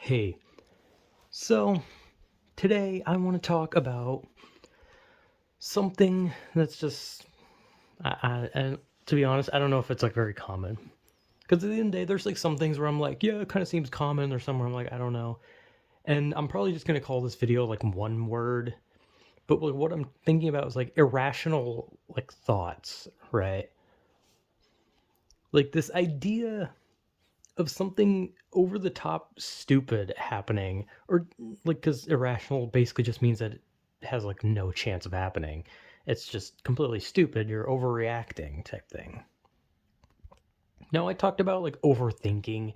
Hey, so today I want to talk about something that's just, and to be honest, I don't know if it's like very common. Because at the end of the day, there's like some things where I'm like, yeah, it kind of seems common. There's some where I'm like, I don't know. And I'm probably just going to call this video like one word. But like what I'm thinking about is like irrational like thoughts, right? Like this idea of something over the top stupid happening, or like, because irrational basically just means that it has like no chance of happening. It's just completely stupid, you're overreacting type thing. Now I talked about like overthinking,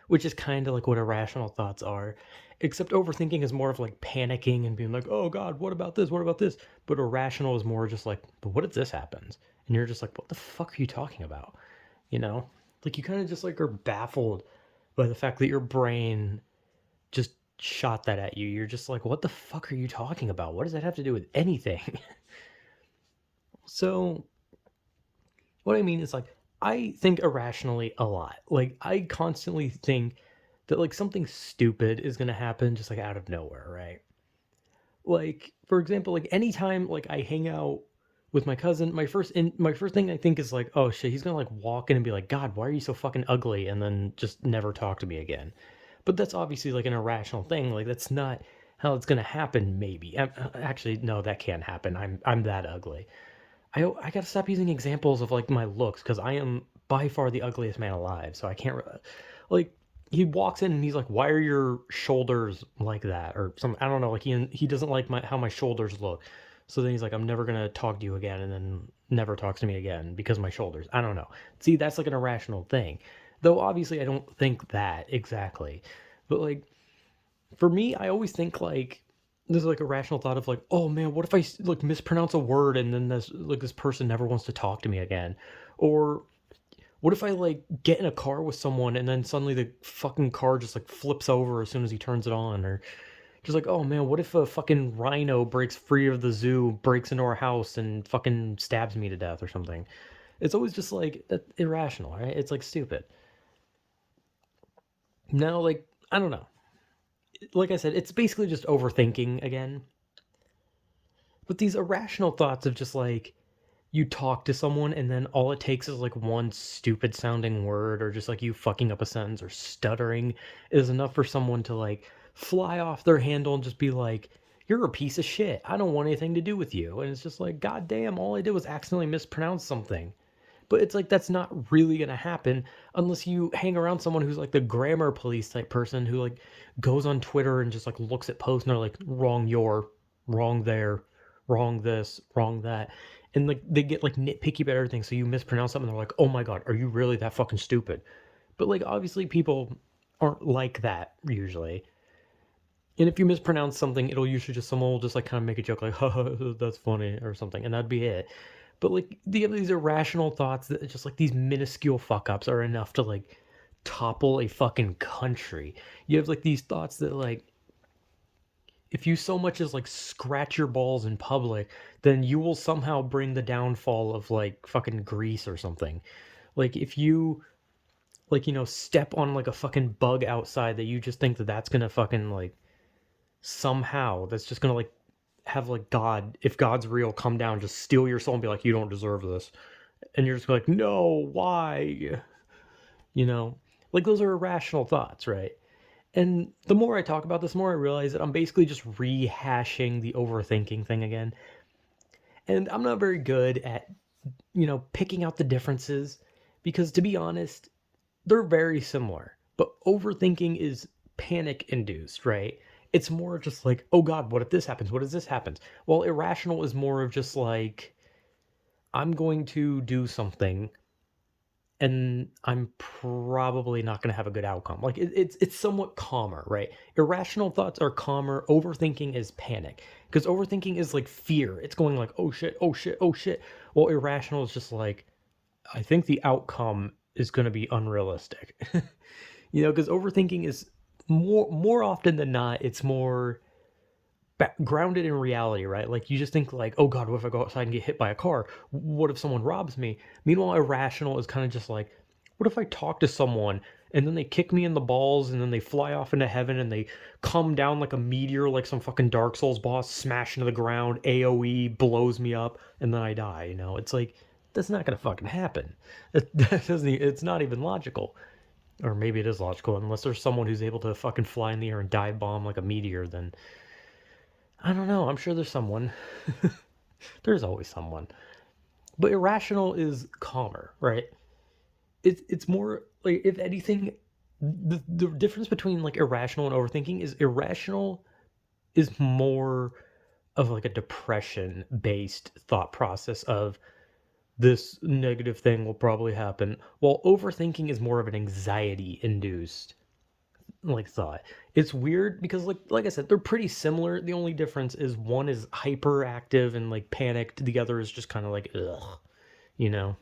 which is kind of like what irrational thoughts are, except overthinking is more of like panicking and being like, oh god, what about this, what about this? But irrational is more just like, but what if this happens? And you're just like, what the fuck are you talking about? you know like you kind of just like are baffled by the fact that your brain just shot that at you. You're just like, what the fuck are you talking about? What does that have to do with anything? So what I mean is like, I think irrationally a lot. Like I constantly think that like something stupid is going to happen just like out of nowhere, right? Like for example, like anytime like I hang out with my cousin, my first thing I think is like, oh shit, he's gonna like walk in and be like, God, why are you so fucking ugly? And then just never talk to me again. But that's obviously like an irrational thing. Like that's not how it's gonna happen. Maybe actually no, that can't happen. I'm that ugly. I gotta stop using examples of like my looks because I am by far the ugliest man alive. So I can't like he walks in and he's like, "Why are your shoulders like that?" Or some I don't know. Like he doesn't like my how my shoulders look. So then he's like, "I'm never gonna talk to you again," and then never talks to me again because of my shoulders. I don't know. See, that's like an irrational thing, though. Obviously, I don't think that exactly, but like for me, I always think like there's like a rational thought of like, oh man, what if I like mispronounce a word and then this person never wants to talk to me again, or what if I like get in a car with someone and then suddenly the fucking car just like flips over as soon as he turns it on, or just like, oh man, what if a fucking rhino breaks free of the zoo, breaks into our house and fucking stabs me to death or something? It's always just like that irrational, right? It's like stupid. Now, like I don't know. Like I said, it's basically just overthinking again. But these irrational thoughts of just like you talk to someone and then all it takes is like one stupid sounding word or just like you fucking up a sentence or stuttering is enough for someone to like fly off their handle and just be like, you're a piece of shit. I don't want anything to do with you. And it's just like, God damn, all I did was accidentally mispronounce something. But it's like that's not really gonna happen unless you hang around someone who's like the grammar police type person who like goes on Twitter and just like looks at posts and they're like, wrong your, wrong there, wrong this, wrong that. And like they get like nitpicky about everything. So you mispronounce something, they're like, oh my god, are you really that fucking stupid? But like obviously people aren't like that usually. And if you mispronounce something, it'll usually just someone will just like kind of make a joke like, haha, that's funny or something, and that'd be it. But like these irrational thoughts that just like these minuscule fuck ups are enough to like topple a fucking country. You have like these thoughts that like if you so much as like scratch your balls in public, then you will somehow bring the downfall of like fucking Greece or something. Like if you like step on like a fucking bug outside that you just think that that's gonna fucking like somehow that's just gonna like have like God, if God's real, come down, just steal your soul and be like, you don't deserve this. And you're just like, no, why? You know, like those are irrational thoughts, right? And the more I talk about this, the more I realize that I'm basically just rehashing the overthinking thing again. And I'm not very good at, picking out the differences because to be honest, they're very similar. But overthinking is panic induced, right? It's more just like, oh God, what if this happens? What if this happens? While irrational is more of just like, I'm going to do something and I'm probably not going to have a good outcome. Like it's somewhat calmer, right? Irrational thoughts are calmer. Overthinking is panic because overthinking is like fear. It's going like, oh shit, oh shit, oh shit. Well, irrational is just like, I think the outcome is going to be unrealistic. Because overthinking is more often than not, it's more grounded in reality, right? Like you just think like, oh God, what if I go outside and get hit by a car? What if someone robs me? Meanwhile, irrational is kind of just like, what if I talk to someone and then they kick me in the balls, and then they fly off into heaven, and they come down like a meteor, like some fucking Dark Souls boss, smash into the ground, AoE, blows me up, and then I die, you know? It's like, that's not gonna fucking happen. That doesn't, it's not even logical. Or maybe it is logical, unless there's someone who's able to fucking fly in the air and dive bomb like a meteor, then I don't know. I'm sure there's someone. There's always someone. But irrational is calmer, right? It's more like, if anything, the difference between like irrational and overthinking is irrational is more of like a depression based thought process of this negative thing will probably happen, while overthinking is more of an anxiety induced like thought. It's weird because like I said, they're pretty similar. The only difference is one is hyperactive and like panicked, the other is just kind of like ugh, you know.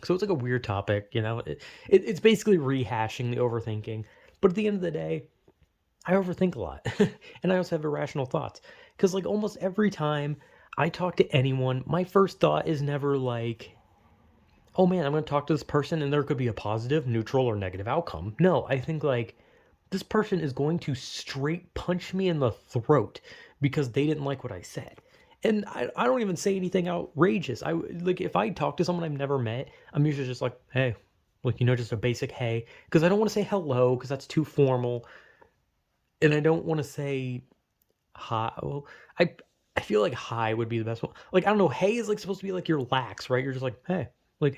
So it's like a weird topic, you know. It's basically rehashing the overthinking. But at the end of the day, I overthink a lot. And I also have irrational thoughts. Because like almost every time I talk to anyone, my first thought is never like, oh man, I'm going to talk to this person and there could be a positive, neutral, or negative outcome. No, I think like, this person is going to straight punch me in the throat because they didn't like what I said. And I don't even say anything outrageous. I like, if I talk to someone I've never met, I'm usually just like, hey, like, you know, just a basic hey, because I don't want to say hello because that's too formal, and I don't want to say hi. Well, I feel like hi would be the best one. Like, I don't know, hey is like supposed to be like you're lax, right? You're just like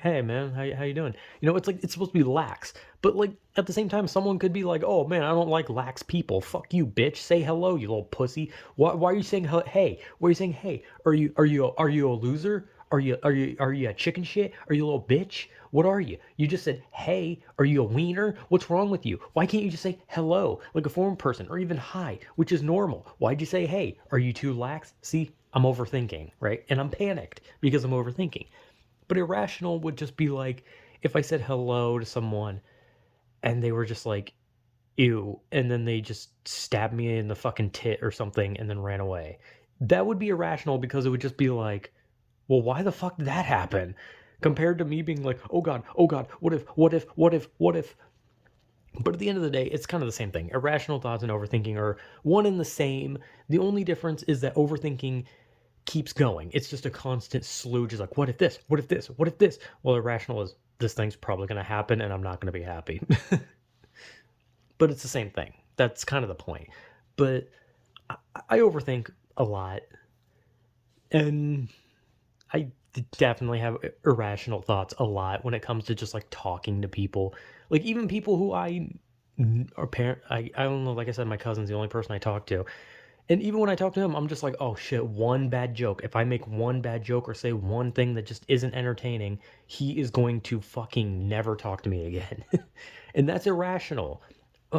hey man, how you doing? You know, it's like it's supposed to be lax, but like at the same time, someone could be like, oh man, I don't like lax people. Fuck you, bitch. Say hello, you little pussy. Why are you saying hey? Why are you saying hey? Are you a loser? Are you a chicken shit? Are you a little bitch? What are you? You just said hey. Are you a wiener? What's wrong with you? Why can't you just say hello like a foreign person, or even hi, which is normal? Why'd you say hey? Are you too lax? See, I'm overthinking, right? And I'm panicked because I'm overthinking. But irrational would just be like if I said hello to someone and they were just like, ew, and then they just stabbed me in the fucking tit or something and then ran away. That would be irrational because it would just be like, well, why the fuck did that happen? Compared to me being like, oh God, what if? But at the end of the day, it's kind of the same thing. Irrational thoughts and overthinking are one and the same. The only difference is that overthinking keeps going. It's just a constant sludge. Is like, what if this? What if this? What if this? Well, irrational is this thing's probably going to happen and I'm not going to be happy. But it's the same thing. That's kind of the point. But I overthink a lot, and I definitely have irrational thoughts a lot when it comes to just like talking to people. Like even people who I are parent. I don't know. Like I said, my cousin's the only person I talk to. And even when I talk to him, I'm just like, oh shit, one bad joke. If I make one bad joke or say one thing that just isn't entertaining, he is going to fucking never talk to me again. And that's irrational.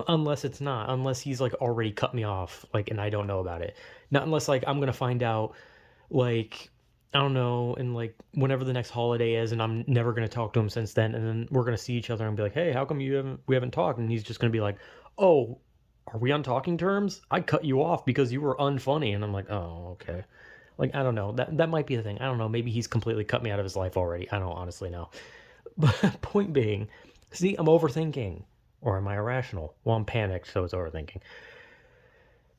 Unless it's not, unless he's like already cut me off, like, and I don't know about it. Not unless like I'm gonna find out, like, I don't know, and like whenever the next holiday is, and I'm never gonna talk to him since then, and then we're gonna see each other and be like, hey, how come we haven't talked? And he's just gonna be like, oh, are we on talking terms? I cut you off because you were unfunny, and I'm like, oh, okay. Like, I don't know. That might be the thing. I don't know. Maybe he's completely cut me out of his life already. I don't honestly know. But point being, see, I'm overthinking. Or am I irrational? Well, I'm panicked, so it's overthinking.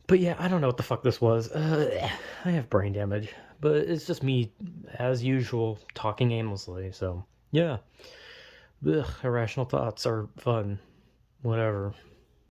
But yeah, I don't know what the fuck this was. I have brain damage. But it's just me, as usual, talking aimlessly, so yeah. Ugh, irrational thoughts are fun. Whatever.